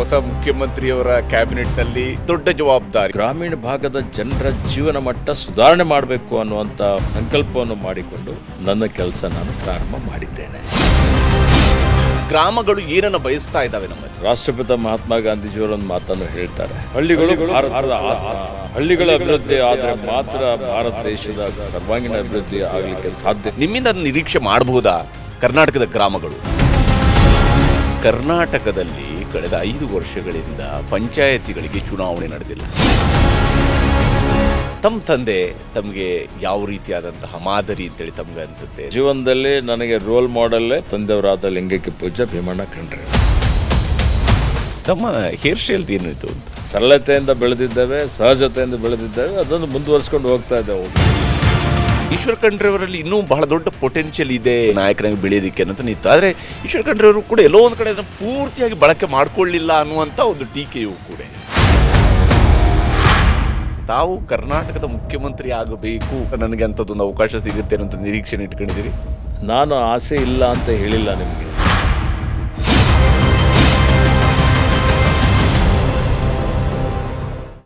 ಹೊಸ ಮುಖ್ಯಮಂತ್ರಿಯವರ ಕ್ಯಾಬಿನೆಟ್ನಲ್ಲಿ ದೊಡ್ಡ ಜವಾಬ್ದಾರಿ. ಗ್ರಾಮೀಣ ಭಾಗದ ಜನರ ಜೀವನ ಮಟ್ಟ ಸುಧಾರಣೆ ಮಾಡಬೇಕು ಅನ್ನುವಂಥ ಸಂಕಲ್ಪವನ್ನು ಮಾಡಿಕೊಂಡು ನನ್ನ ಕೆಲಸ ನಾನು ಪ್ರಾರಂಭ ಮಾಡಿದ್ದೇನೆ. ಗ್ರಾಮಗಳು ಏನನ್ನ ಬಯಸ್ತಾ ಇದ್ದಾವೆ ನಮ್ಮಲ್ಲಿ? ರಾಷ್ಟ್ರಪಿತ ಮಹಾತ್ಮ ಗಾಂಧೀಜಿಯವರ ಒಂದು ಮಾತನ್ನು ಹೇಳ್ತಾರೆ, ಹಳ್ಳಿಗಳು ಭಾರತದ ಆತ್ಮ. ಹಳ್ಳಿಗಳ ಅಭಿವೃದ್ಧಿ ಆದರೆ ಮಾತ್ರ ಭಾರತ ದೇಶದ ಸರ್ವಾಂಗೀಣ ಅಭಿವೃದ್ಧಿ ಆಗಲಿಕ್ಕೆ ಸಾಧ್ಯ. ನಿಮ್ಮಿಂದ ಅದನ್ನ ನಿರೀಕ್ಷೆ ಮಾಡಬಹುದಾ? ಕರ್ನಾಟಕದ ಗ್ರಾಮಗಳು, ಕರ್ನಾಟಕದಲ್ಲಿ ಕಳೆದ 5 ವರ್ಷಗಳಿಂದ ಪಂಚಾಯತಿಗಳಿಗೆ ಚುನಾವಣೆ ನಡೆದಿಲ್ಲ. ತಮ್ಮ ತಂದೆ ತಮಗೆ ಯಾವ ರೀತಿಯಾದಂತಹ ಮಾದರಿ ಅಂತೇಳಿ ತಮ್ಗೆ ಅನ್ಸುತ್ತೆ? ಜೀವನದಲ್ಲಿ ನನಗೆ ರೋಲ್ ಮಾಡೆಲ್ಲೇ ತಂದೆಯವರಾದ ಲಿಂಗೈಕ್ಯ ಪೂಜ್ಯ ಭೀಮಣ್ಣ ಖಂಡ್ರೆ. ತಮ್ಮ ಹೇರ್ ಸ್ಟೈಲ್ ಏನಿತ್ತು ಅಂತ? ಸರಳತೆಯಿಂದ ಬೆಳೆದಿದ್ದೇವೆ, ಸಹಜತೆಯಿಂದ ಬೆಳೆದಿದ್ದೇವೆ, ಅದನ್ನು ಮುಂದುವರಿಸ್ಕೊಂಡು ಹೋಗ್ತಾ ಇದ್ದೇವೆ. ಈಶ್ವರ ಖಂಡ್ರೆಯವರಲ್ಲಿ ಇನ್ನೂ ಬಹಳ ದೊಡ್ಡ ಪೊಟೆನ್ಷಿಯಲ್ ಇದೆ ನಾಯಕನಾಗಿ ಬೆಳೆಯೋದಕ್ಕೆ ಅಂತ ನಿಂತು. ಆದರೆ ಈಶ್ವರ ಖಂಡ್ರೆಯವರು ಕೂಡ ಎಲ್ಲೋ ಒಂದು ಕಡೆ ಅದನ್ನು ಪೂರ್ತಿಯಾಗಿ ಬಳಕೆ ಮಾಡಿಕೊಳ್ಳಿಲ್ಲ ಅನ್ನುವಂಥ ಒಂದು ಟೀಕೆಯೂ ಕೂಡ. ತಾವು ಕರ್ನಾಟಕದ ಮುಖ್ಯಮಂತ್ರಿ ಆಗಬೇಕು, ನನಗೆ ಅಂಥದ್ದೊಂದು ಅವಕಾಶ ಸಿಗುತ್ತೆ ಅನ್ನೋ ನಿರೀಕ್ಷೆನ ಇಟ್ಕೊಂಡಿದ್ದೀರಿ? ನಾನು ಆಸೆ ಇಲ್ಲ ಅಂತ ಹೇಳಿಲ್ಲ ನಿಮಗೆ.